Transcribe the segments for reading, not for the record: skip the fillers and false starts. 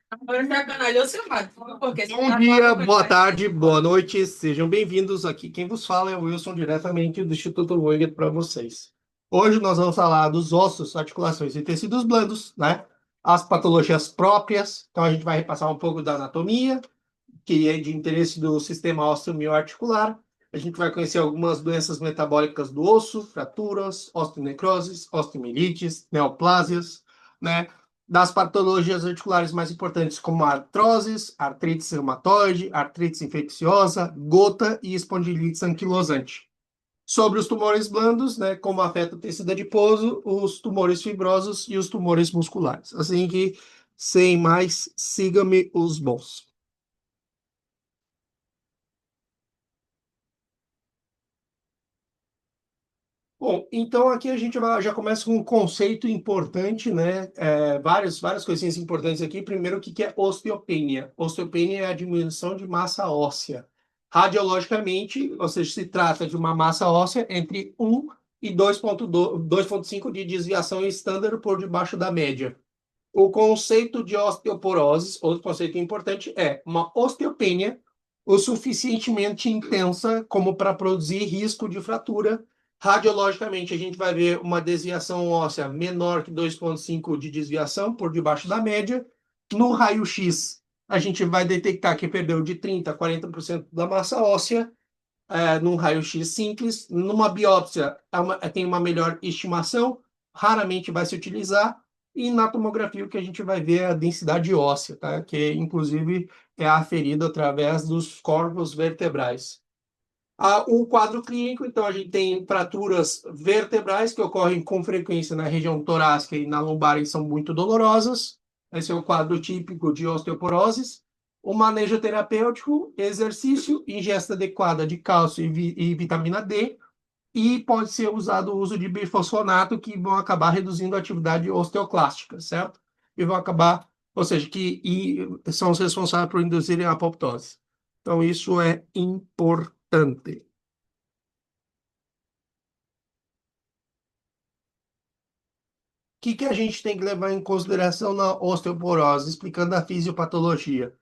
Agora sacanagem, seu Mato, porque você Bom tá dia, falando boa coisa. tarde, boa noite, sejam bem-vindos aqui. Quem vos fala é o Wilson, diretamente do Instituto Voigt para vocês. Hoje nós vamos falar dos ossos, articulações e tecidos blandos, né? As patologias próprias. Então a gente vai repassar um pouco da anatomia, que é de interesse do sistema ósseo-mioarticular. A gente vai conhecer algumas doenças metabólicas do osso, fraturas, osteonecroses, osteomielites, neoplásias, né? Das patologias articulares mais importantes, como artroses, artrite reumatoide, artrite infecciosa, gota e espondilite anquilosante. Sobre os tumores blandos, né, como afeta o tecido adiposo, os tumores fibrosos e os tumores musculares. Assim que, sem mais, siga-me os bons. Bom, então aqui a gente já começa com um conceito importante, né? Várias coisinhas importantes aqui. Primeiro, o que é osteopenia? Osteopenia é a diminuição de massa óssea. Radiologicamente, ou seja, se trata de uma massa óssea entre 1 e 2,5 de desviação estándar por debaixo da média. O conceito de osteoporose, outro conceito importante, é uma osteopenia o suficientemente intensa como para produzir risco de fratura. Radiologicamente, a gente vai ver uma desviação óssea menor que 2,5 de desviação por debaixo da média. No raio-x, a gente vai detectar que perdeu de 30% a 40% da massa óssea, num raio-x simples. Numa biópsia, tem uma melhor estimação, raramente vai se utilizar. E na tomografia, o que a gente vai ver é a densidade óssea, tá? Que inclusive é aferida através dos corpos vertebrais. O quadro clínico, então, a gente tem fraturas vertebrais que ocorrem com frequência na região torácica e na lombar e são muito dolorosas. Esse é o quadro típico de osteoporose. O manejo terapêutico, exercício, ingesta adequada de cálcio e vitamina D, e pode ser usado o uso de bifosfonato, que vão acabar reduzindo a atividade osteoclástica, certo? E vão acabar, ou seja, são os responsáveis por induzirem a apoptose. Então, isso é importante. Que a gente tem que levar em consideração na osteoporose, explicando a fisiopatologia?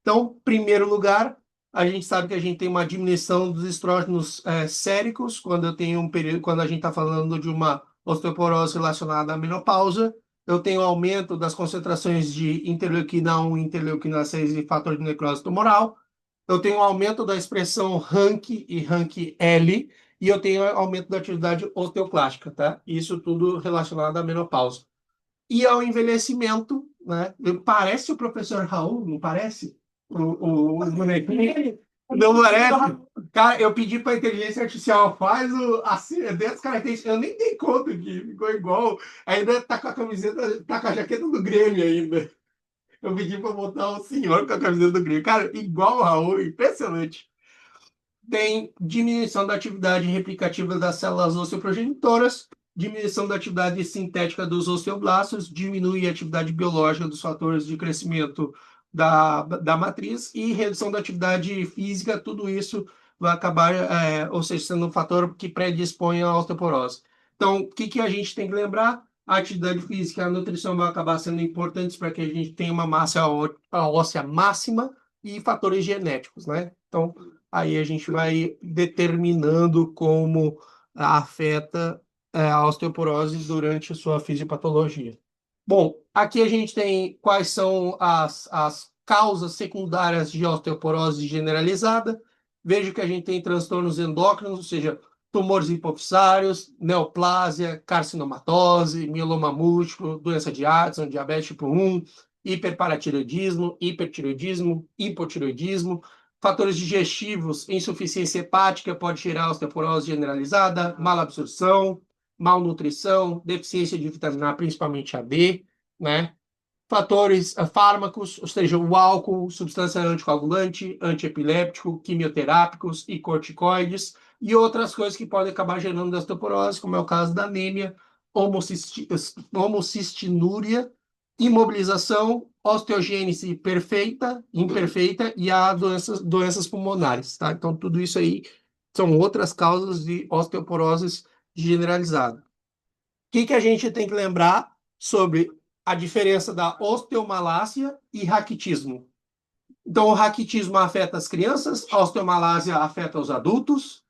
Então, em primeiro lugar, a gente sabe que a gente tem uma diminuição dos estrógenos séricos quando eu tenho um período, quando a gente está falando de uma osteoporose relacionada à menopausa. Eu tenho aumento das concentrações de interleuquina 1, interleuquina 6 e fator de necrose tumoral. Eu tenho aumento da expressão RANK e RANK-L, e eu tenho aumento da atividade osteoclástica, tá? Isso tudo relacionado à menopausa. E ao envelhecimento, né? Parece o professor Raul, não parece? O bonequinho. Não parece? Cara, eu pedi para a inteligência artificial, faz assim, dessas características. Eu nem dei conta que ficou igual. Ainda tá com a camiseta, tá com a jaqueta do Grêmio ainda. Eu pedi para botar o senhor com a camiseta do Grêmio. Cara, igual o Raul, impressionante. Tem diminuição da atividade replicativa das células osteoprogenitoras, diminuição da atividade sintética dos osteoblastos, diminui a atividade biológica dos fatores de crescimento da matriz e redução da atividade física, tudo isso vai acabar, ou seja, sendo um fator que predispõe à osteoporose. Então, o que a gente tem que lembrar? A atividade física e a nutrição vão acabar sendo importantes para que a gente tenha uma massa óssea máxima e fatores genéticos, né? Então, aí a gente vai determinando como afeta a osteoporose durante a sua fisiopatologia. Bom, aqui a gente tem quais são as causas secundárias de osteoporose generalizada. Veja que a gente tem transtornos endócrinos, ou seja, tumores hipofisários, neoplásia, carcinomatose, mieloma múltiplo, doença de Addison, diabetes tipo 1, hiperparatireoidismo, hipertireoidismo, hipotireoidismo, fatores digestivos, insuficiência hepática pode gerar osteoporose generalizada, malabsorção, malnutrição, deficiência de vitamina A, principalmente a D, né? Fatores, fármacos, ou seja, o álcool, substância anticoagulante, antiepiléptico, quimioterápicos e corticoides, e outras coisas que podem acabar gerando osteoporose, como é o caso da anemia, homocistinúria, imobilização, osteogênese perfeita, imperfeita e a doenças pulmonares, tá? Então, tudo isso aí são outras causas de osteoporose generalizada. Que a gente tem que lembrar sobre a diferença da osteomalásia e raquitismo. Então, o raquitismo afeta as crianças, a osteomalásia afeta os adultos.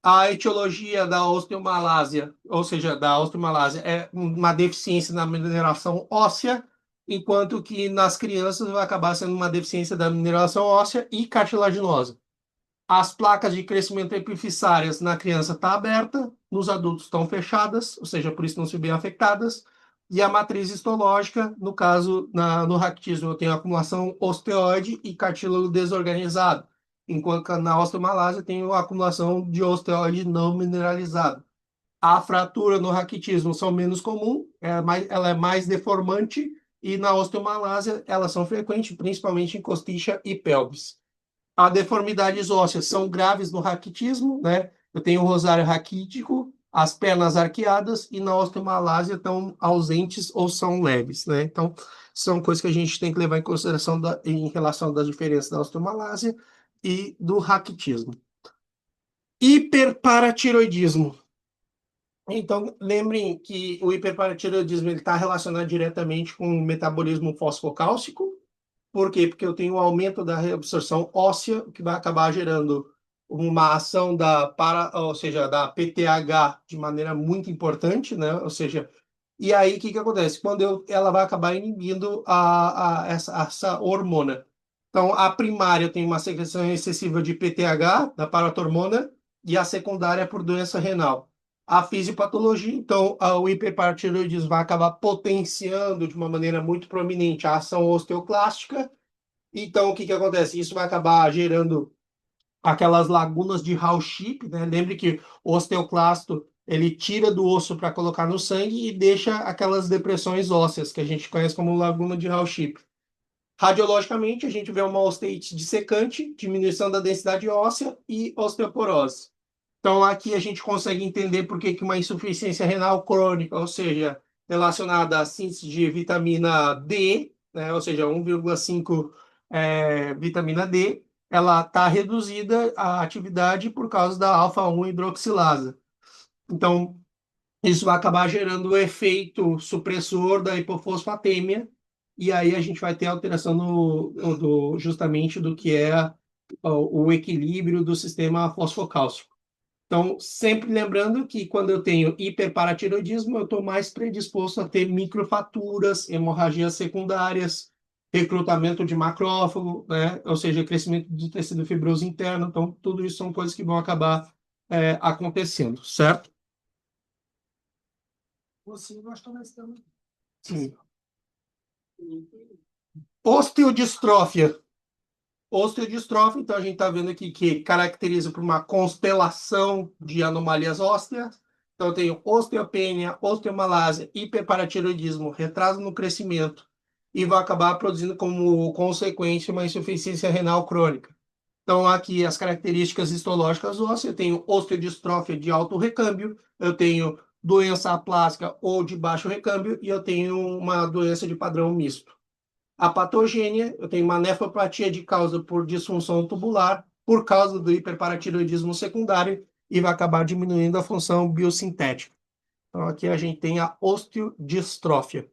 A etiologia da osteomalásia, ou seja, da osteomalásia, é uma deficiência na mineração óssea, enquanto que nas crianças vai acabar sendo uma deficiência da mineração óssea e cartilaginosa. As placas de crescimento epifissárias na criança estão aberta, nos adultos estão fechadas, ou seja, por isso não se bem afetadas. E a matriz histológica, no caso, no raquitismo, eu tenho acumulação osteoide e cartílago desorganizado, enquanto que na osteomalásia eu tenho acumulação de osteoide não mineralizado. A fratura no raquitismo são menos comum, ela é mais deformante, e na osteomalásia elas são frequentes, principalmente em costiça e pelvis. As deformidades ósseas são graves no raquitismo, né? Eu tenho o rosário raquítico, as pernas arqueadas, e na osteomalásia estão ausentes ou são leves, né? Então, são coisas que a gente tem que levar em consideração em relação das diferenças da osteomalásia e do raquitismo. Hiperparatiroidismo. Então, lembrem que o hiperparatiroidismo está relacionado diretamente com o metabolismo fosfocálcico. Por quê? Porque eu tenho um aumento da reabsorção óssea, que vai acabar gerando uma ação ou seja, da PTH de maneira muito importante, né? Ou seja, e aí o que que acontece? Ela vai acabar inibindo essa hormona. Então, a primária tem uma secreção excessiva de PTH, da paratormona, e a secundária é por doença renal. A fisiopatologia, então, o hiperparatiroidismo vai acabar potenciando de uma maneira muito prominente a ação osteoclástica. Então, o que que acontece? Isso vai acabar gerando aquelas lagunas de Hall-Ship, né? Lembre que o osteoclasto ele tira do osso para colocar no sangue e deixa aquelas depressões ósseas que a gente conhece como laguna de Hall-Ship. Radiologicamente, a gente vê uma osteite dissecante, diminuição da densidade óssea e osteoporose. Então, aqui a gente consegue entender por que uma insuficiência renal crônica, ou seja, relacionada à síntese de vitamina D, né, ou seja, 1,5 vitamina D, ela está reduzida a atividade por causa da alfa-1 hidroxilase. Então, isso vai acabar gerando o efeito supressor da hipofosfatêmia, e aí a gente vai ter alteração justamente do que é o equilíbrio do sistema fosfocálcico. Então, sempre lembrando que quando eu tenho hiperparatiroidismo, eu estou mais predisposto a ter microfaturas, hemorragias secundárias, recrutamento de macrófago, né? Ou seja, crescimento de tecido fibroso interno. Então, tudo isso são coisas que vão acabar acontecendo, certo? Você gostou desse também? Sim. Osteodistrofia. Osteodistrofia, então a gente está vendo aqui que caracteriza por uma constelação de anomalias ósseas. Então eu tenho osteopenia, osteomalásia, hiperparatiroidismo, retraso no crescimento e vai acabar produzindo como consequência uma insuficiência renal crônica. Então aqui as características histológicas ósseas, eu tenho osteodistrofia de alto recâmbio, eu tenho doença aplásica ou de baixo recâmbio e eu tenho uma doença de padrão misto. A patogênia, eu tenho uma nefropatia de causa por disfunção tubular, por causa do hiperparatiroidismo secundário, e vai acabar diminuindo a função biosintética. Então, aqui a gente tem a osteodistrofia.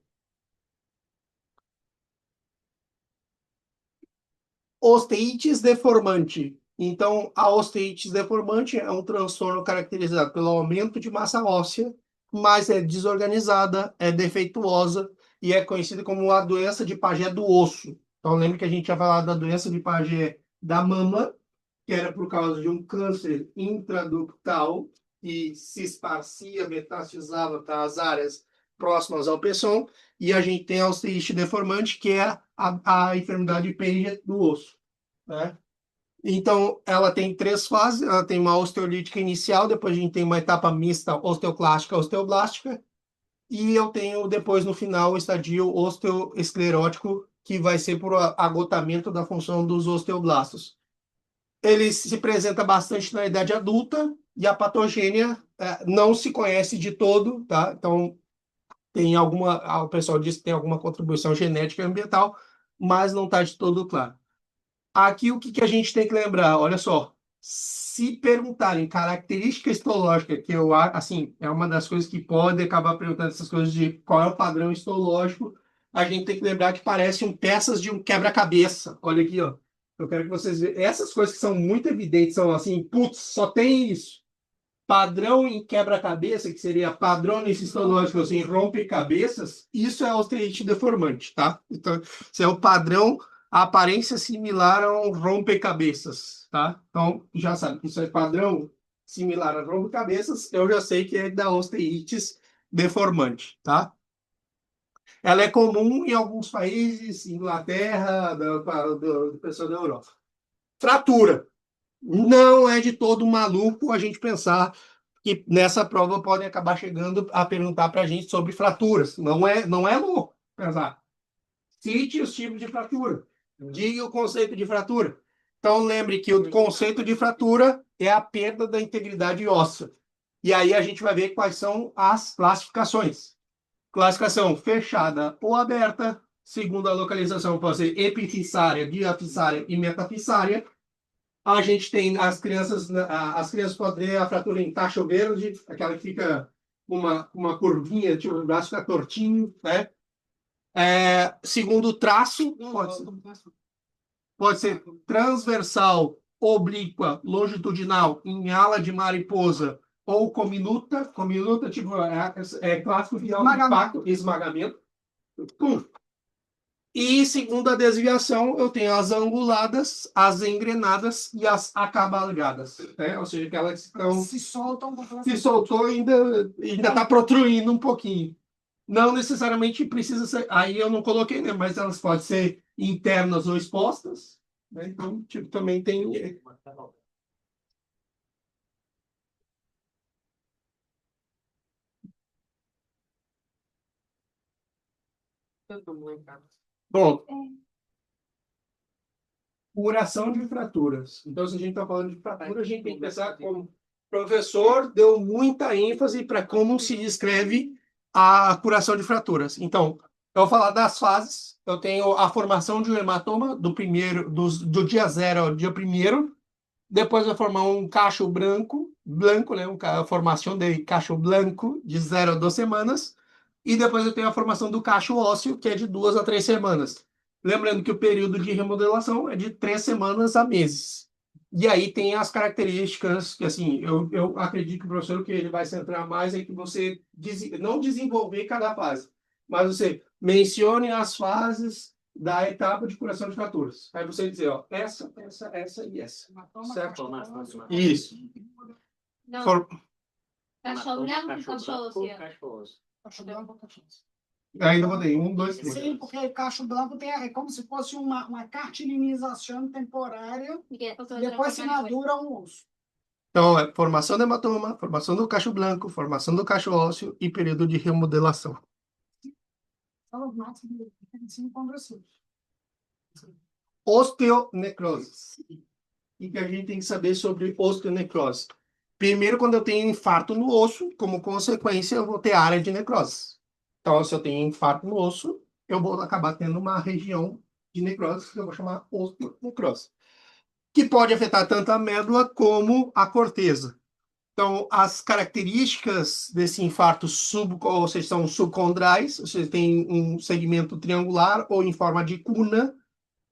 Osteites deformante. Então, a osteites deformante é um transtorno caracterizado pelo aumento de massa óssea, mas é desorganizada, é defeituosa e é conhecida como a doença de Paget do osso. Então, lembre que a gente tinha falado da doença de Paget da mama, que era por causa de um câncer intraductal que se esparcia, metastizava para as áreas próximas ao pezão, e a gente tem a osteite deformante, que é a enfermidade Paget do osso, né? Então, ela tem três fases. Ela tem uma osteolítica inicial, depois a gente tem uma etapa mista osteoclástica, osteoblástica, e eu tenho depois, no final, o estadio osteoesclerótico, que vai ser por agotamento da função dos osteoblastos. Ele se apresenta bastante na idade adulta, e a patogênia não se conhece de todo, tá? Então, o pessoal diz que tem alguma contribuição genética e ambiental, mas não está de todo claro. Aqui o que que a gente tem que lembrar? Olha só, se perguntarem característica histológica, que assim, é uma das coisas que pode acabar perguntando essas coisas de qual é o padrão histológico, a gente tem que lembrar que parecem peças de um quebra-cabeça. Olha aqui, ó. Eu quero que vocês vejam. Essas coisas que são muito evidentes, são assim, putz, só tem isso. Padrão em quebra-cabeça, que seria padrões histológicos em rompe-cabeças, isso é osteite deformante, tá? Então, isso é o padrão, a aparência similar a um rompe-cabeças, tá? Então, já sabe, isso é padrão similar a rompe-cabeças, eu já sei que é da osteites deformante, tá? Ela é comum em alguns países, Inglaterra, do pessoal da Europa. Fratura. Não é de todo maluco a gente pensar que nessa prova podem acabar chegando a perguntar para a gente sobre fraturas. Não é louco pensar. Cite os tipos de fratura. Diga o conceito de fratura. Então, lembre que o conceito de fratura é a perda da integridade óssea. E aí a gente vai ver quais são as classificações. Classificação fechada ou aberta, segundo a localização, pode ser epifissária, diafissária e metafissária. A gente tem as crianças podem ter a fratura em tacho verde, aquela que fica uma curvinha, tipo, o braço fica tortinho, né? Segundo o traço, pode ser transversal, oblíqua, longitudinal, em ala de mariposa ou cominuta. Cominuta, tipo, é clássico de alto impacto, esmagamento. Pum. E segundo a desviação, eu tenho as anguladas, as engrenadas e as acabalgadas, né? Ou seja, aquelas que estão Se soltam. se soltou e ainda está protruindo um pouquinho. Não necessariamente precisa ser. Aí eu não coloquei, né? Mas elas podem ser internas ou expostas, né? Então, tipo, também tem. Bom, curação de fraturas. Então, se a gente está falando de fratura, a gente tem que pensar como o professor deu muita ênfase para como se descreve a curação de fraturas. Então, eu vou falar das fases. Eu tenho a formação de um hematoma do dia zero ao dia primeiro. Depois vai formar um cacho branco, né? A formação de cacho branco de 0 a 2 semanas. E depois eu tenho a formação do cacho ósseo, que é de 2 a 3 semanas. Lembrando que o período de remodelação é de 3 semanas a meses. E aí tem as características que, assim, eu acredito que o professor que ele vai centrar mais é que você não desenvolver cada fase, mas você mencione as fases da etapa de curação de fraturas. Aí você dizer, ó, essa e essa. Certo? Isso. Não, For- cachorro branco, cachorro Cacho branco, cacho. Ainda vou ter 1, 2, 3. Sim, porque cacho branco é como se fosse uma cartilinização temporária e depois se madura um osso. Então, é formação do hematoma, formação do cacho branco, formação do cacho ósseo e período de remodelação. São os máximos de 25 progressivos. Osteonecrose. O que a gente tem que saber sobre osteonecrose? Primeiro, quando eu tenho infarto no osso, como consequência, eu vou ter área de necrose. Então, se eu tenho infarto no osso, eu vou acabar tendo uma região de necrose que eu vou chamar osteonecrose, que pode afetar tanto a médula como a corteza. Então, as características desse infarto ou seja, são subcondrais, ou seja, tem um segmento triangular ou em forma de cuna,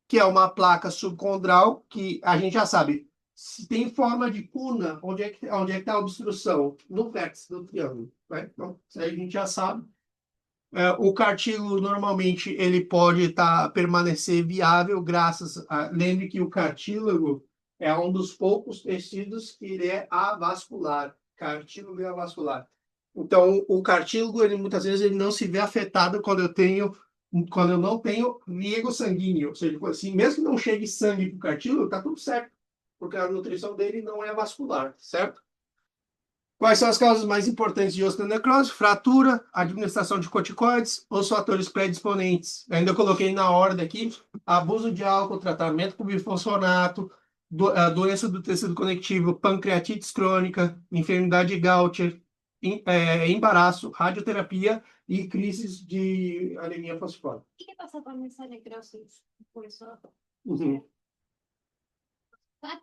que é uma placa subcondral, que a gente já sabe, se tem forma de cuna, onde é que está a obstrução? No vértice do triângulo, né? Então, isso aí a gente já sabe. O cartílago, normalmente, ele pode permanecer viável graças a... Lembre que o cartílago é um dos poucos tecidos que ele é avascular. Cartílago é avascular. Então, o cartílago, ele, muitas vezes, ele não se vê afetado quando eu não tenho liego sanguíneo. Ou seja, assim, mesmo que não chegue sangue para o cartílago, está tudo certo, porque a nutrição dele não é vascular, certo? Quais são as causas mais importantes de osteonecrose? Fratura, administração de corticoides, os fatores predisponentes. Ainda coloquei na ordem aqui: abuso de álcool, tratamento com bifosfonato, a doença do tecido conectivo, pancreatite crônica, enfermidade de Gaucher, embaraço, radioterapia e crises de anemia falciforme. O que passa por essa necrose? Por isso, Uhum. sabe?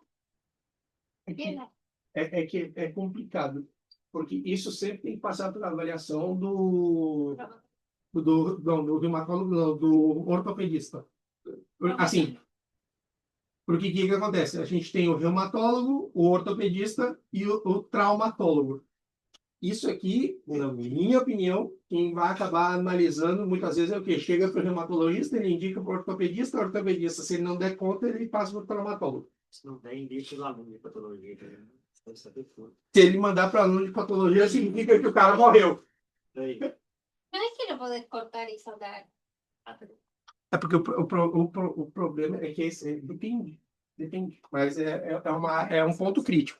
Que é complicado, porque isso sempre tem que passar pela avaliação do do reumatólogo, não, do ortopedista. Assim, porque o que acontece? A gente tem o reumatólogo, o ortopedista e o traumatólogo. Isso aqui, na minha opinião, quem vai acabar analisando muitas vezes é o quê? Chega para o reumatologista, ele indica para o ortopedista, se ele não der conta, ele passa para o traumatólogo. Se não der, indica o aluno de patologia. Deve saber tudo. Se ele mandar para aluno de patologia, significa que o cara morreu. Aí, No es que lo podés cortar y soldar. É porque o problema é que depende. Depende. Mas é um ponto crítico.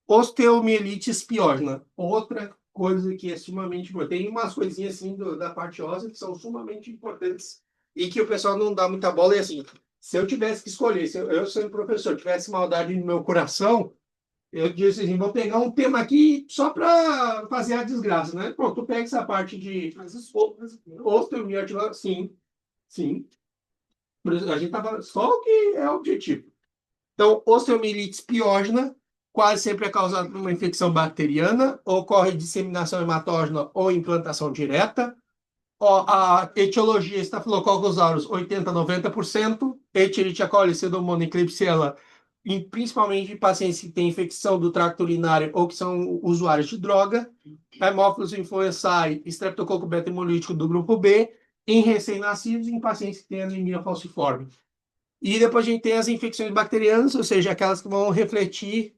Osteomielite espiógena. Outra coisa que é sumamente importante. Tem umas coisinhas assim da parte óssea que são sumamente importantes e que o pessoal não dá muita bola. E assim, se eu tivesse que escolher, se eu sendo professor, tivesse maldade no meu coração, eu disse assim, vou pegar um tema aqui só para fazer a desgraça, né? Pô, tu pega essa parte de osteomielite, sim, sim. A gente tava só o que é o objetivo. Então, osteomielite espiógena quase sempre é causada por uma infecção bacteriana, ocorre disseminação hematógena ou implantação direta. A etiologia Staphylococcus aureus, 80% a 90%. Escherichia coli, Pseudomonas e Klebsiella, principalmente em pacientes que têm infecção do tracto urinário ou que são usuários de droga. Haemophilus influenzae, Streptococcus beta-hemolítico do grupo B, em recém-nascidos e em pacientes que têm anemia falciforme. E depois a gente tem as infecções bacterianas, ou seja, aquelas que vão refletir,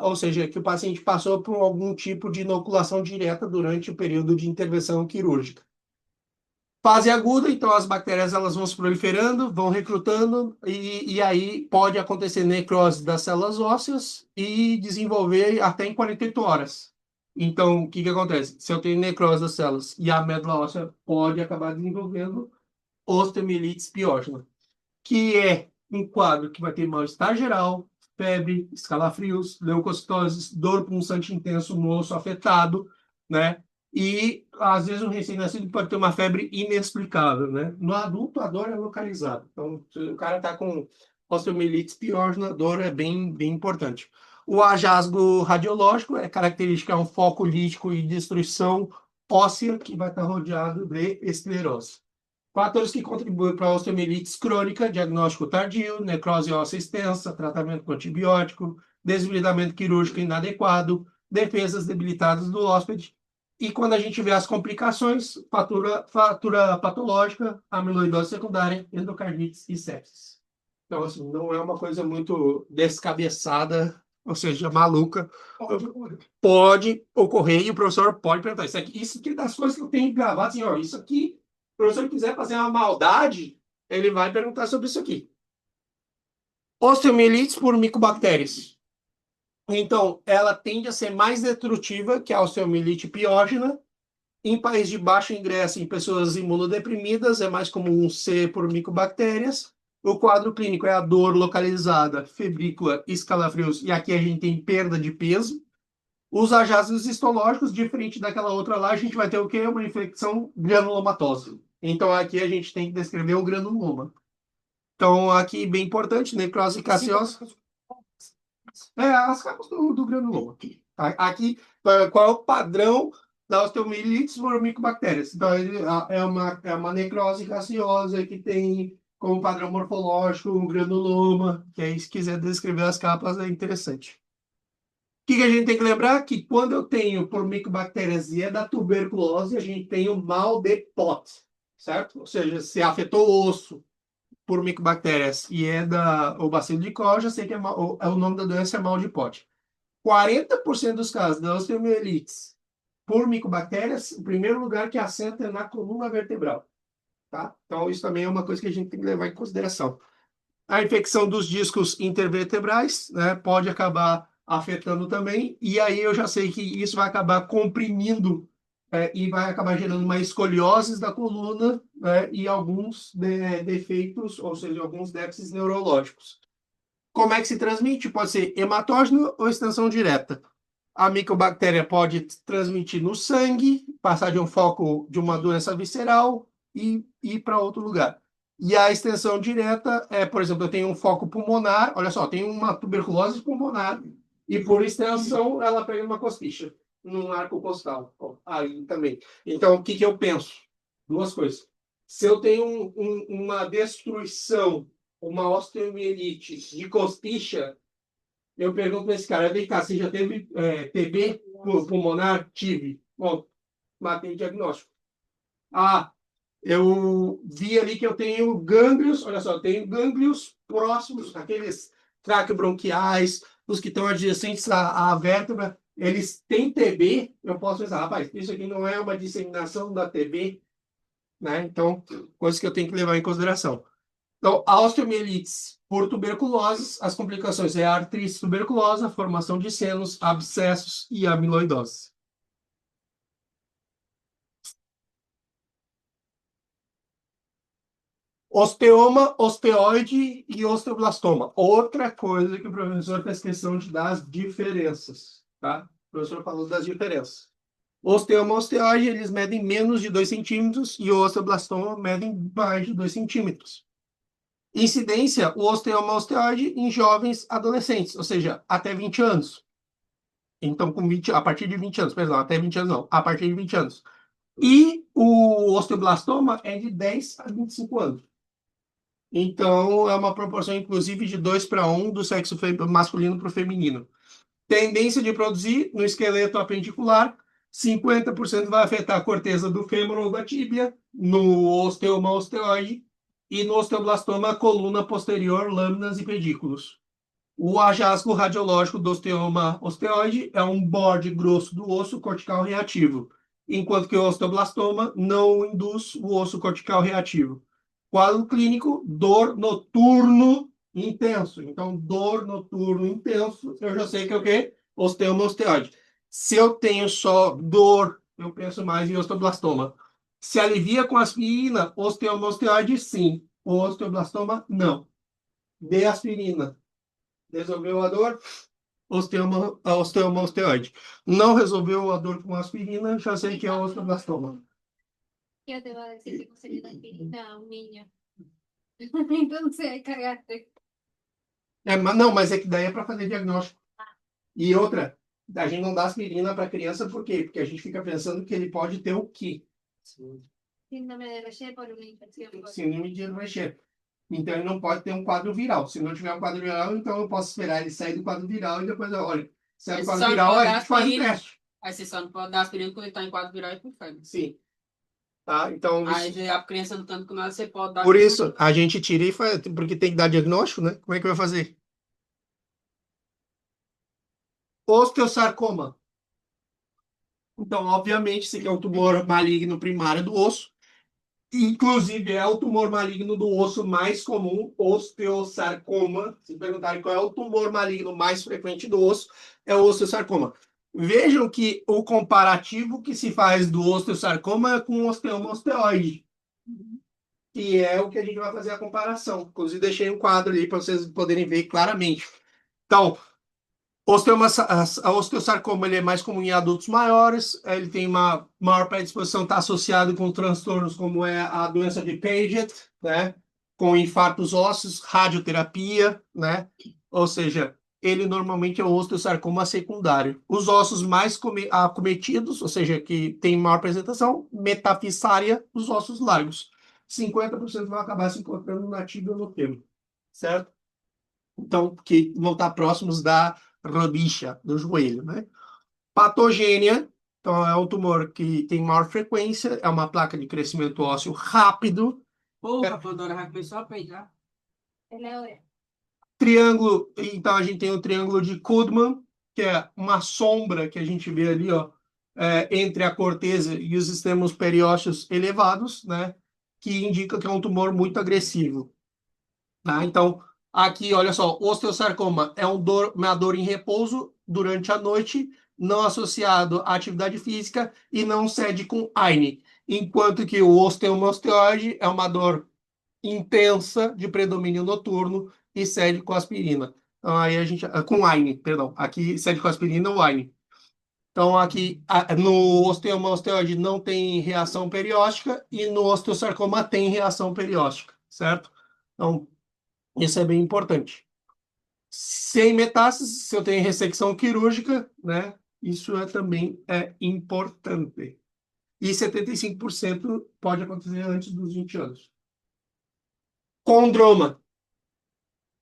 ou seja, que o paciente passou por algum tipo de inoculação direta durante o período de intervenção quirúrgica. Fase aguda, então as bactérias elas vão se proliferando, vão recrutando, e aí pode acontecer necrose das células ósseas e desenvolver até em 48 horas. Então, o que acontece? Se eu tenho necrose das células e a medula óssea pode acabar desenvolvendo osteomielite espiógena, que é um quadro que vai ter mal-estar geral, febre, escalafrios, leucocitoses, dor punçante intenso no osso afetado, né? E, às vezes, um recém-nascido pode ter uma febre inexplicável, né? No adulto, a dor é localizada. Então, se o cara está com osteomielite espiógena, a dor é bem, bem importante. O hallazgo radiológico é característica, é um foco lítico e destruição óssea que vai estar rodeado de esclerose. Fatores que contribuem para a osteomielite crônica, diagnóstico tardio, necrose óssea extensa, tratamento com antibiótico, desligamento quirúrgico inadequado, defesas debilitadas do hóspede. E quando a gente vê as complicações, fratura patológica, amiloidose secundária, endocardites e sepsis. Então, assim, não é uma coisa muito descabeçada, ou seja, maluca. Pode ocorrer e o professor pode perguntar. Isso aqui é das coisas que eu tenho gravado, assim, ó, isso aqui, se o professor quiser fazer uma maldade, ele vai perguntar sobre isso aqui. Osteomielites por micobactérias. Então, ela tende a ser mais destrutiva que a osteomielite piógena. Em países de baixo ingresso, em pessoas imunodeprimidas, é mais comum ser por micobactérias. O quadro clínico é a dor localizada, febrícula, escalafrios, e aqui a gente tem perda de peso. Os hallazgos histológicos, diferente daquela outra lá, a gente vai ter o quê? Uma infecção granulomatosa. Então, aqui a gente tem que descrever o granuloma. Então, aqui, bem importante, necrose caseosa. As capas do granuloma. Aqui, qual é o padrão da osteomielite por micobactérias? Então, é uma necrose gaseosa que tem como padrão morfológico um granuloma, que aí, se quiser descrever as capas, é interessante. O que a gente tem que lembrar? Que quando eu tenho por micobactérias e é da tuberculose, a gente tem o mal de Pot, certo? Ou seja, se afetou o osso por micobactérias e é o bacilo de Koch, já sei que o nome da doença é mal de Pot. 40% dos casos da osteomielites por micobactérias, o primeiro lugar que assenta é na coluna vertebral. Tá? Então, isso também é uma coisa que a gente tem que levar em consideração. A infecção dos discos intervertebrais, né, pode acabar afetando também, e aí eu já sei que isso vai acabar comprimindo e vai acabar gerando uma escoliose da coluna, né, e alguns defeitos, ou seja, alguns déficits neurológicos. Como é que se transmite? Pode ser hematógeno ou extensão direta. A micobactéria pode transmitir no sangue, passar de um foco de uma doença visceral e ir para outro lugar. E a extensão direta é, por exemplo, eu tenho um foco pulmonar, olha só, tem uma tuberculose pulmonar, E por extensão, ela pega uma costicha, num arco costal. Ó, aí também. Então, o que eu penso? Duas coisas. Se eu tenho uma destruição, uma osteomielite de costicha, eu pergunto para esse cara, vem cá, você já teve TB pulmonar? Tive. Bom, matei o diagnóstico. Ah, eu vi ali que eu tenho gânglios, olha só, eu tenho gânglios próximos, aqueles traqueobronquiais, os que estão adjacentes à vértebra, eles têm TB, eu posso pensar, rapaz, isso aqui não é uma disseminação da TB, né? Então, coisas que eu tenho que levar em consideração. Então, a osteomielites por tuberculose, as complicações é a artrite tuberculosa, formação de senos, abscessos e amiloidose. Osteoma, osteoide e osteoblastoma. Outra coisa que o professor fez questão de dar as diferenças, tá? O professor falou das diferenças. Osteoma, osteoide, eles medem menos de 2 centímetros e o osteoblastoma medem mais de 2 centímetros. Incidência, o osteoma, osteoide em jovens adolescentes, ou seja, até 20 anos. Então, a partir de 20 anos, perdão, até 20 anos não, a partir de 20 anos. E o osteoblastoma é de 10 a 25 anos. Então, é uma proporção, inclusive, de 2:1 do sexo masculino para o feminino. Tendência de produzir no esqueleto apendicular, 50% vai afetar a corteza do fêmur ou da tíbia, no osteoma osteoide, e no osteoblastoma, a coluna posterior, lâminas e pedículos. O hallazgo radiológico do osteoma osteoide é um borde grosso do osso cortical reativo, enquanto que o osteoblastoma não induz o osso cortical reativo. Quadro clínico, dor noturno intenso. Então, dor noturno intenso, eu já sei que é o quê? Osteoma osteoide. Se eu tenho só dor, eu penso mais em osteoblastoma. Se alivia com aspirina, osteoma osteoide, sim. O osteoblastoma, não. Dê aspirina. Resolveu a dor? Osteoma osteoide. Não resolveu a dor com aspirina, já sei que é osteoblastoma. Yo te voy a decir que puse la aspirina a un niño. Entonces, ahí cagaste. Não, mas é que daí é para fazer diagnóstico. E outra, a gente não dá aspirina para criança, por quê? Porque a gente fica pensando que ele pode ter o quê? Síndrome de Rayet por una infección. Síndrome de Rayet. Então ele não pode ter um quadro viral. Se não tiver um quadro viral, então eu posso esperar ele sair do quadro viral e depois, olha, sai do Esse quadro só viral, pode a dar gente faz o aspirina. teste. Aí você só não pode dar aspirina quando ele tá em quadro viral e com febre. Sim. Tá? Então, Aí a criança lutando com nada, você pode dar por aspirina. isso, a gente tira e faz, porque tem que dar diagnóstico, né? Como é que vai fazer? Osteosarcoma. Então, obviamente, esse aqui é um tumor maligno primário do osso. Inclusive, é o tumor maligno do osso mais comum, osteosarcoma. Se perguntarem qual é o tumor maligno mais frequente do osso, é o osteosarcoma. Vejam que o comparativo que se faz do osteosarcoma é com o osteoma osteoide. Que é o que a gente vai fazer a comparação. Inclusive, deixei um quadro ali para vocês poderem ver claramente. Então, a osteosarcoma ele é mais comum em adultos maiores, ele tem uma maior predisposição, está associado com transtornos como é a doença de Paget, né? Com infartos ósseos, radioterapia, né? Ou seja, ele normalmente é o osteosarcoma secundário. Os ossos mais acometidos, ou seja, que tem maior apresentação, metafissária, os ossos largos. 50% vão acabar se encontrando na tíbia ou no fêmur, certo? Então, que vão estar próximos da rodicha, do joelho, né? Patogênia, então é um tumor que tem maior frequência, é uma placa de crescimento ósseo rápido. Porra, a Pandora já começou a peidar. Es la hora. Triângulo, então a gente tem o triângulo de Kudman, que é uma sombra que a gente vê ali, ó, entre a corteza e os extremos periósteos elevados, né? Que indica que é um tumor muito agressivo. Tá? Então, aqui, olha só, osteosarcoma é uma dor em repouso durante a noite, não associado à atividade física e não cede com AINE, enquanto que o osteoma osteoide é uma dor intensa de predomínio noturno e cede com aspirina. Então, aí a gente, com AINE, perdão, aqui cede com aspirina ou AINE. Então, aqui no osteoma osteoide não tem reação perióstica e no osteosarcoma tem reação perióstica, certo? Então, isso é bem importante. Sem metástase, se eu tenho ressecção quirúrgica, né? Isso também é importante. E 75% pode acontecer antes dos 20 anos. Condroma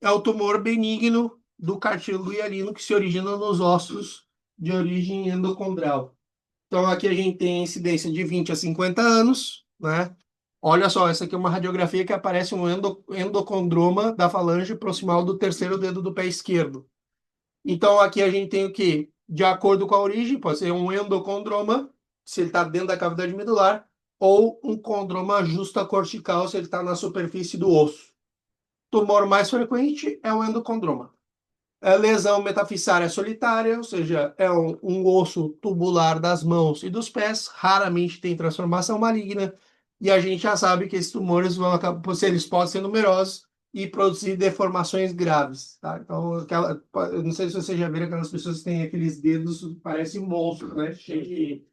é o tumor benigno do cartílago hialino que se origina nos ossos de origem endocondral. Então, aqui a gente tem incidência de 20 a 50 anos, né? Olha só, essa aqui é uma radiografia que aparece um endocondroma da falange proximal do terceiro dedo do pé esquerdo. Então, aqui a gente tem o quê? De acordo com a origem, pode ser um endocondroma, se ele está dentro da cavidade medular, ou um condroma justacortical, se ele está na superfície do osso. Tumor mais frequente é o endocondroma. A lesão metafissária solitária, ou seja, é um osso tubular das mãos e dos pés, raramente tem transformação maligna, e a gente já sabe que esses tumores vão acabar, se eles podem ser numerosos e produzir deformações graves, tá? Então, eu não sei se você já viu aquelas pessoas que têm aqueles dedos, parecem monstros, né? Cheio de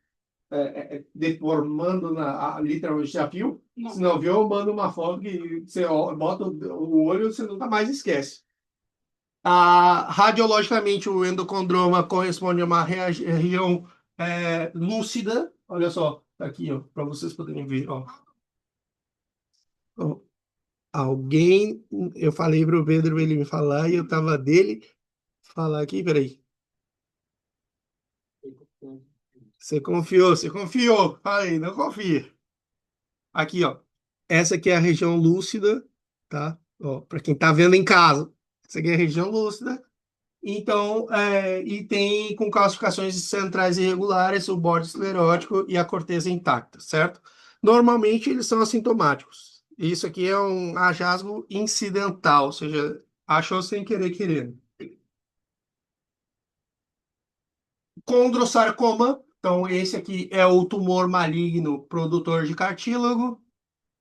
deformando literalmente, já viu? Se não viu, eu mando uma foto que você bota o olho, você nunca mais esquece. Radiologicamente, o endocondroma corresponde a uma região lúcida. Olha só, tá aqui, ó, para vocês poderem ver. Ó. Ó, eu falei para o Pedro ele me falar e eu tava dele falar aqui, peraí. Você confiou. Falei, não confia. Aqui, ó. Essa aqui é a região lúcida, tá? Ó, para quem tá vendo em casa. Essa aqui é a região lúcida. Então, e tem com calcificações centrais irregulares, o borde esclerótico e a corteza intacta, certo? Normalmente eles são assintomáticos. Isso aqui é um hallazgo incidental, ou seja, achou sem querer querendo. Condrossarcoma, então esse aqui é o tumor maligno produtor de cartílago.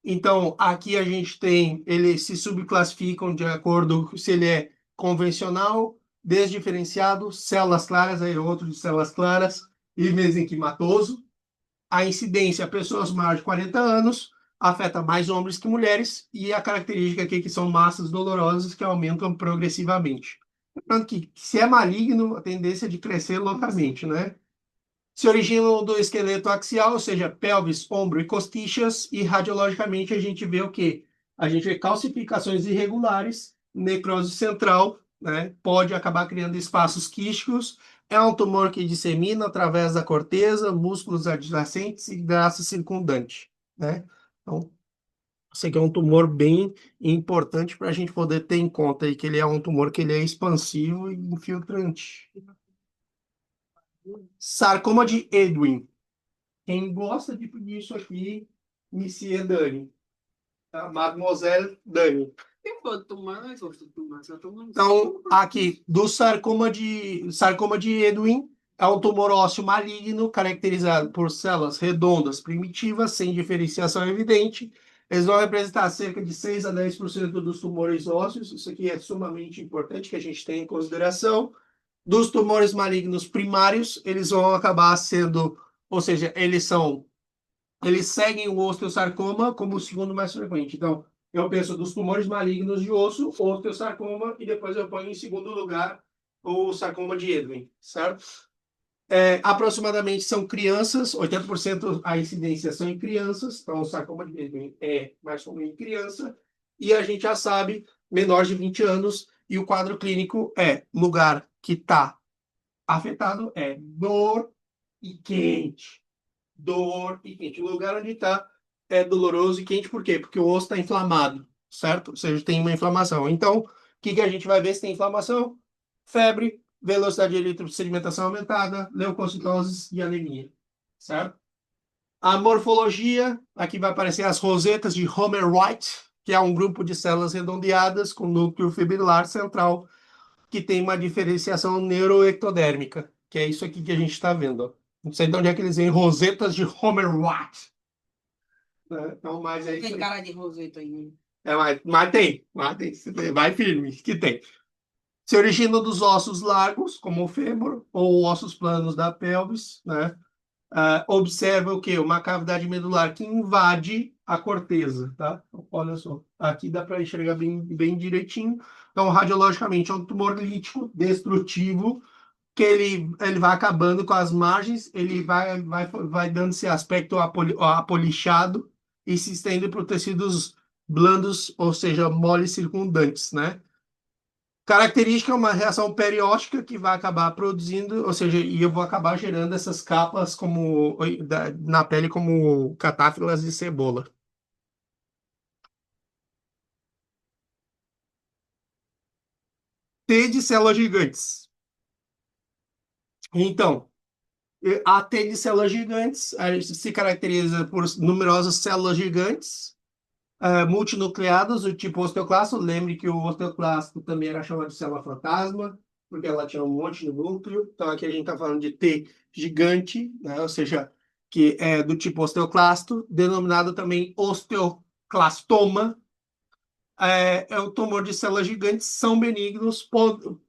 Então, aqui a gente tem, eles se subclassificam de acordo se ele é convencional, desdiferenciado, células claras, aí outro de células claras, e mesenquimatoso. A incidência, pessoas maiores de 40 anos, afeta mais homens que mulheres, e a característica aqui é que são massas dolorosas que aumentam progressivamente. Lembrando que, se é maligno, a tendência é de crescer loucamente, né? Se originam do esqueleto axial, ou seja, pelvis, ombro e costichas, e radiologicamente a gente vê o quê? A gente vê calcificações irregulares, necrose central, né? Pode acabar criando espaços quísticos, é um tumor que dissemina através da corteza, músculos adjacentes e graça circundante, né? Então, esse aqui é um tumor bem importante para a gente poder ter em conta aí que ele é um tumor que ele é expansivo e infiltrante. Sarcoma de Ewing. Quem gosta de pedir isso aqui, Monsieur Dani. Tá? Mademoiselle Dani. Quem for tomar, vai gostar de tomar. Só toma um. Então, aqui, do sarcoma de Ewing, é um tumor ósseo maligno caracterizado por células redondas primitivas, sem diferenciação evidente. Eles vão representar cerca de 6 a 10% dos tumores ósseos. Isso aqui é sumamente importante que a gente tenha em consideração. Dos tumores malignos primários, eles vão acabar sendo, ou seja, eles seguem o osteosarcoma como o segundo mais frequente. Então, eu penso dos tumores malignos de osso, osteosarcoma, e depois eu ponho em segundo lugar o sarcoma de Ewing, certo? Aproximadamente são crianças, 80% a incidência são em crianças, então o sarcoma de Ewing é mais comum em criança, e a gente já sabe, menor de 20 anos, e o quadro clínico é lugar que está afetado é dor e quente. Dor e quente. O lugar onde está é doloroso e quente, por quê? Porque o osso está inflamado, certo? Ou seja, tem uma inflamação. Então, o que a gente vai ver se tem inflamação? Febre, velocidade de eritrosedimentação aumentada, leucocitoses e anemia, certo? A morfologia, aqui vai aparecer as rosetas de Homer-Wright, que é um grupo de células redondeadas com núcleo fibrilar central, que tem uma diferenciação neuroectodérmica, que é isso aqui que a gente está vendo. Ó. Não sei de onde é que eles vêm, rosetas de Homer-Watt. Então, mas é isso Tem aí. cara de roseta aí, né? Mas tem. Vai firme, que tem. Se origina dos ossos largos, como o fêmur, ou ossos planos da pelvis, né? observa o quê? Uma cavidade medular que invade a corteza, tá? Olha só, aqui dá para enxergar bem direitinho. Então, radiologicamente, é um tumor lítico destrutivo que ele vai acabando com as margens, ele vai dando esse aspecto apolichado e se estende para os tecidos blandos, ou seja, moles circundantes, né? Característica é uma reação periódica que vai acabar produzindo, ou seja, e eu vou acabar gerando essas capas na pele como catáfilas de cebola. T de células gigantes. Então, a T de células gigantes se caracteriza por numerosas células gigantes, multinucleadas, do tipo osteoclasto. Lembre que o osteoclasto também era chamado de célula fantasma, porque ela tinha um monte de núcleo. Então, aqui a gente está falando de T gigante, né? Ou seja, que é do tipo osteoclasto, denominado também osteoclastoma. É o tumor de células gigantes, são benignos,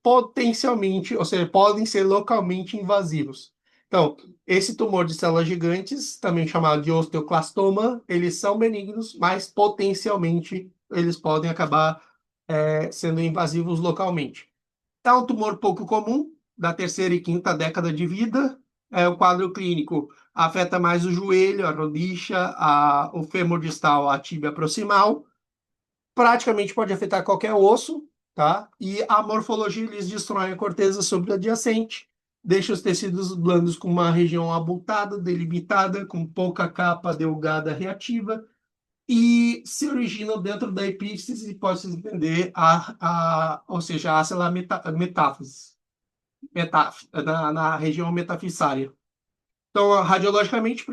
potencialmente, ou seja, podem ser localmente invasivos. Então, esse tumor de células gigantes, também chamado de osteoclastoma, eles são benignos, mas potencialmente eles podem acabar sendo invasivos localmente. É um tumor pouco comum, da terceira e quinta década de vida. O quadro clínico afeta mais o joelho, a rodicha, o fêmur distal, a tíbia proximal. Praticamente pode afetar qualquer osso, tá? E a morfologia, eles destroem a corteza subadjacente, deixa os tecidos blandos com uma região abultada, delimitada, com pouca capa delgada reativa, e se originam dentro da epífise e pode se entender ou seja, a célula metáfise, na região metafissária. Então, radiologicamente,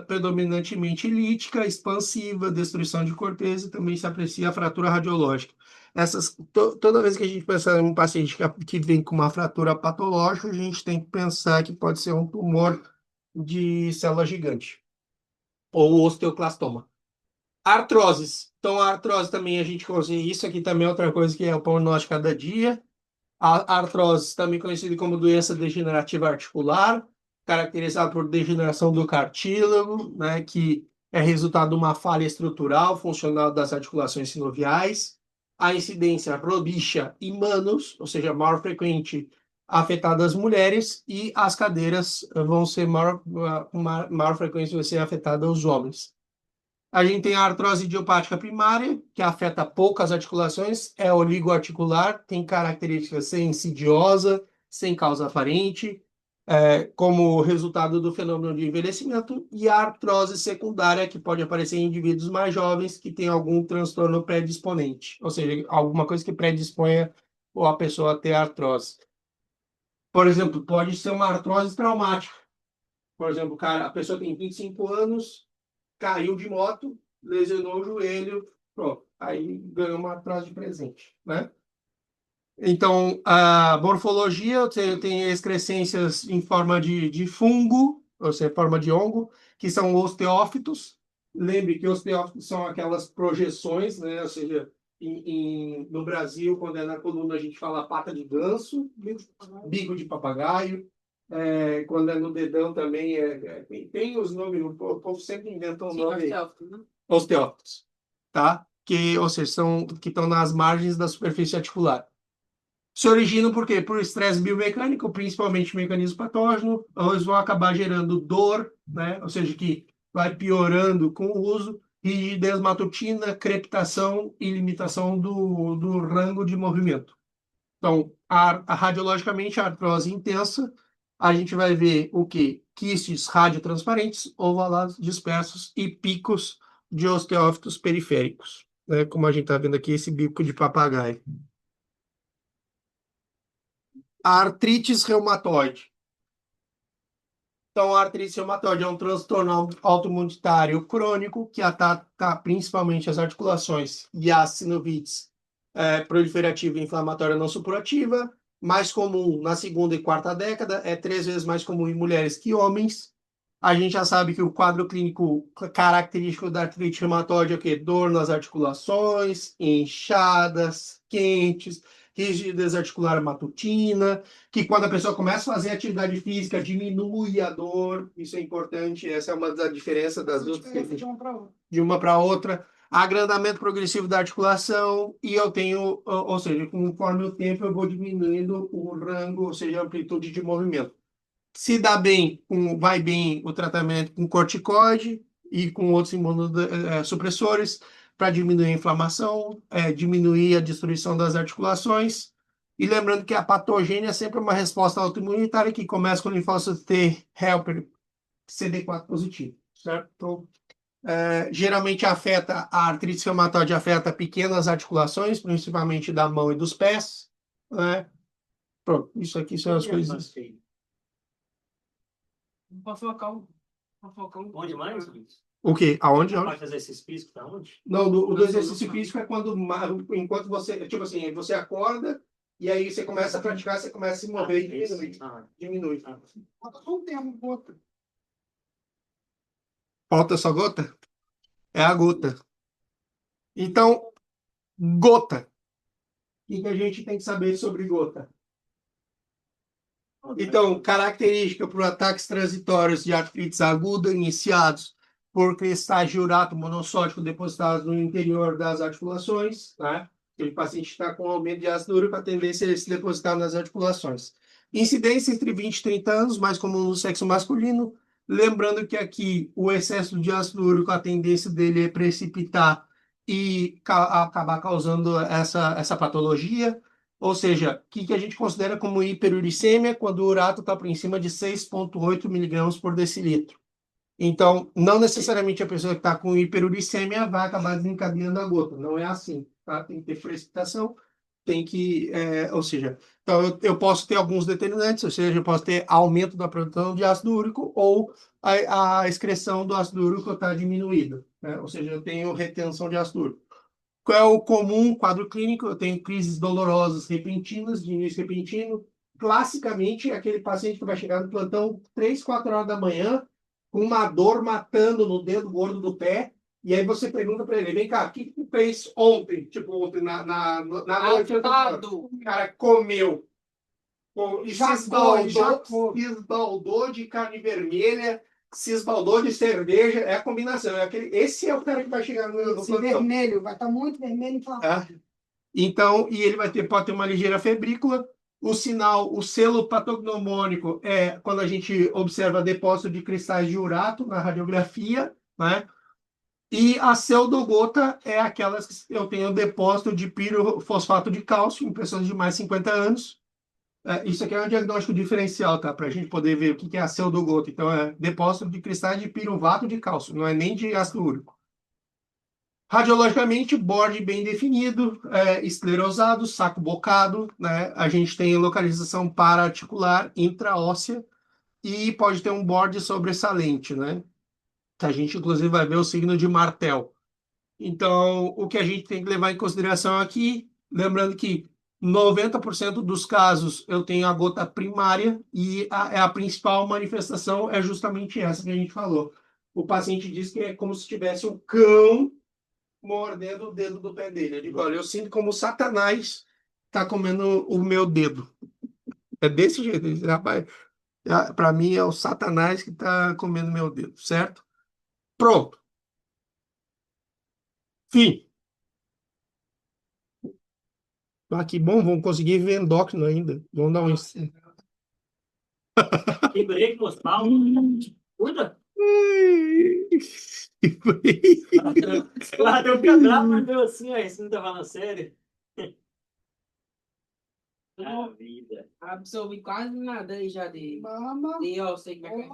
predominantemente lítica, expansiva, destruição de corteza, e também se aprecia a fratura radiológica. Toda vez que a gente pensa em um paciente que vem com uma fratura patológica, a gente tem que pensar que pode ser um tumor de célula gigante ou osteoclastoma. Artroses. Então, a artrose também a gente consegue. Isso aqui também é outra coisa que é o pão nosso de cada dia. A artrose, também conhecida como doença degenerativa articular, caracterizada por degeneração do cartílago, né, que é resultado de uma falha estrutural funcional das articulações sinoviais. A incidência rodicha e manos, ou seja, maior frequente afetada as mulheres, e as cadeiras vão ser maior frequência vai ser afetada os homens. A gente tem a artrose idiopática primária, que afeta poucas articulações, é oligoarticular, tem características sem insidiosa, sem causa aparente, como resultado do fenômeno de envelhecimento, e a artrose secundária, que pode aparecer em indivíduos mais jovens que têm algum transtorno predisponente, ou seja, alguma coisa que predisponha a pessoa a ter artrose. Por exemplo, pode ser uma artrose traumática. Por exemplo, a pessoa tem 25 anos, caiu de moto, lesionou o joelho, pronto, aí ganhou uma artrose de presente, né? Então, a morfologia, você tem excrescências em forma de fungo, ou seja, forma de ongo, que são osteófitos. Lembre que osteófitos são aquelas projeções, né? Ou seja, no Brasil, quando é na coluna, a gente fala pata de ganso, bico de papagaio. Quando é no dedão também, tem os nomes, o povo sempre inventa um nome. Osteófitos, tá? Ou seja, que estão nas margens da superfície articular. Se originam por quê? Por estresse biomecânico, principalmente mecanismo patógeno, eles vão acabar gerando dor, né? Ou seja, que vai piorando com o uso, rigidez matutina, crepitação e limitação do rango de movimento. Então, radiologicamente, a artrose intensa, a gente vai ver o quê? Quistes radiotransparentes, ovalados, dispersos e picos de osteófitos periféricos, né? Como a gente está vendo aqui, esse bico de papagaio. A artrites reumatoide. Então, a artrite reumatoide é um transtorno autoimunitário crônico que ataca principalmente as articulações e as sinovites proliferativa e inflamatória não supurativa, mais comum na segunda e quarta década, é 3 vezes mais comum em mulheres que homens. A gente já sabe que o quadro clínico característico da artrite reumatoide é o quê? Dor nas articulações, inchadas, quentes, rigidez articular matutina, que quando a pessoa começa a fazer atividade física, diminui a dor, isso é importante, essa é uma das diferenças das duas, Diferença de uma para outra. de uma para outra. Agrandamento progressivo da articulação, e eu tenho, ou seja, conforme o tempo eu vou diminuindo o rango, ou seja, a amplitude de movimento. Se dá bem, vai bem o tratamento com corticoide e com outros imunossupressores para diminuir a inflamação, diminuir a destruição das articulações. E lembrando que a patogênia é sempre uma resposta autoimunitária que começa com o linfócito T helper CD4 positivo, certo? Então, geralmente afeta a artrite reumatoide, afeta pequenas articulações, principalmente da mão e dos pés, né? Pronto, isso aqui são as coisas. Pra focar o. Onde mais, Luiz? O quê? Aonde? A parte do exercício físico tá onde? Não, o do exercício físico é quando, enquanto você, tipo assim, você acorda e aí você começa a praticar, você começa a se mover e diminui. Diminui. Falta só um termo, gota. Falta só gota? É a gota. Então, gota. O que a gente tem que saber sobre gota? Então, característica para ataques transitórios de artrite aguda iniciados por cristais de urato monossódico depositados no interior das articulações, né? Aquele paciente está com aumento de ácido úrico, a tendência é se depositar nas articulações. Incidência entre 20 e 30 anos, mais comum no sexo masculino. Lembrando que aqui o excesso de ácido úrico, a tendência dele é precipitar e acabar causando essa patologia. Ou seja, o que a gente considera como hiperuricemia quando o urato está por cima de 6,8 miligramas por decilitro. Então, não necessariamente a pessoa que está com hiperuricemia vai acabar desencadeando a gota. Não é assim, tá? Tem que ter precipitação, tem que... ou seja, então eu posso ter alguns determinantes, ou seja, eu posso ter aumento da produção de ácido úrico ou a excreção do ácido úrico está diminuída, né? Ou seja, eu tenho retenção de ácido úrico. Qual é o comum quadro clínico? Eu tenho crises dolorosas repentinas, de início repentino. Classicamente, é aquele paciente que vai chegar no plantão 3, 4 horas da manhã, com uma dor matando no dedo gordo do pé, e aí você pergunta para ele, vem cá, o que tu fez ontem? Tipo, ontem na noite, o cara comeu. E se esbaldou de carne vermelha, se esbaldou de cerveja, é a combinação. Esse é o cara que vai chegar no plantão. Vermelho, vai estar muito vermelho e falar. Então, e ele pode ter uma ligeira febrícula. O sinal, o selo patognomônico é quando a gente observa depósito de cristais de urato na radiografia, né? E a pseudogota é aquelas que eu tenho depósito de pirofosfato de cálcio em pessoas de mais de 50 anos. Isso aqui é um diagnóstico diferencial, tá? Para a gente poder ver o que é a pseudogota. Então, é depósito de cristais de piruvato de cálcio, não é nem de ácido úrico. Radiologicamente, borde bem definido, esclerosado, saco bocado, né? A gente tem localização paraarticular, intraóssea, e pode ter um borde sobressalente, né? Que a gente, inclusive, vai ver o signo de Martel. Então, o que a gente tem que levar em consideração aqui, lembrando que 90% dos casos eu tenho a gota primária e a principal manifestação é justamente essa que a gente falou. O paciente diz que é como se tivesse um cão mordendo o dedo do pé dele. Eu digo, olha, eu sinto como Satanás está comendo o meu dedo. É desse jeito. Ele diz, rapaz, para mim é o Satanás que está comendo meu dedo, certo? Pronto. Fim. Ah, que bom, vamos conseguir ver endócrino ainda. Vamos dar um... Que break, mostral. Cuida. Lá deu um quebrado, mas deu assim, ó. Isso não tá falando sério. A vida. Absorvi quase nada aí já de. Mama. E eu sei que vai cair.